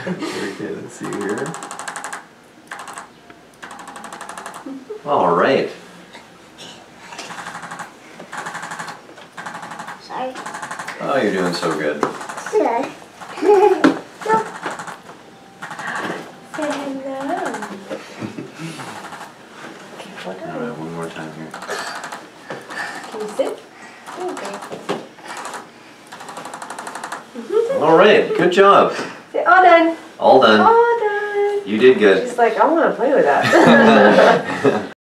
Okay, let's see here. All right. Sorry. Oh, you're doing so good. Good. Say hello. All right, one more time here. Can you sit? Okay. All right, good job. Say all done. All done. All done. You did good. She's like, I want to play with that.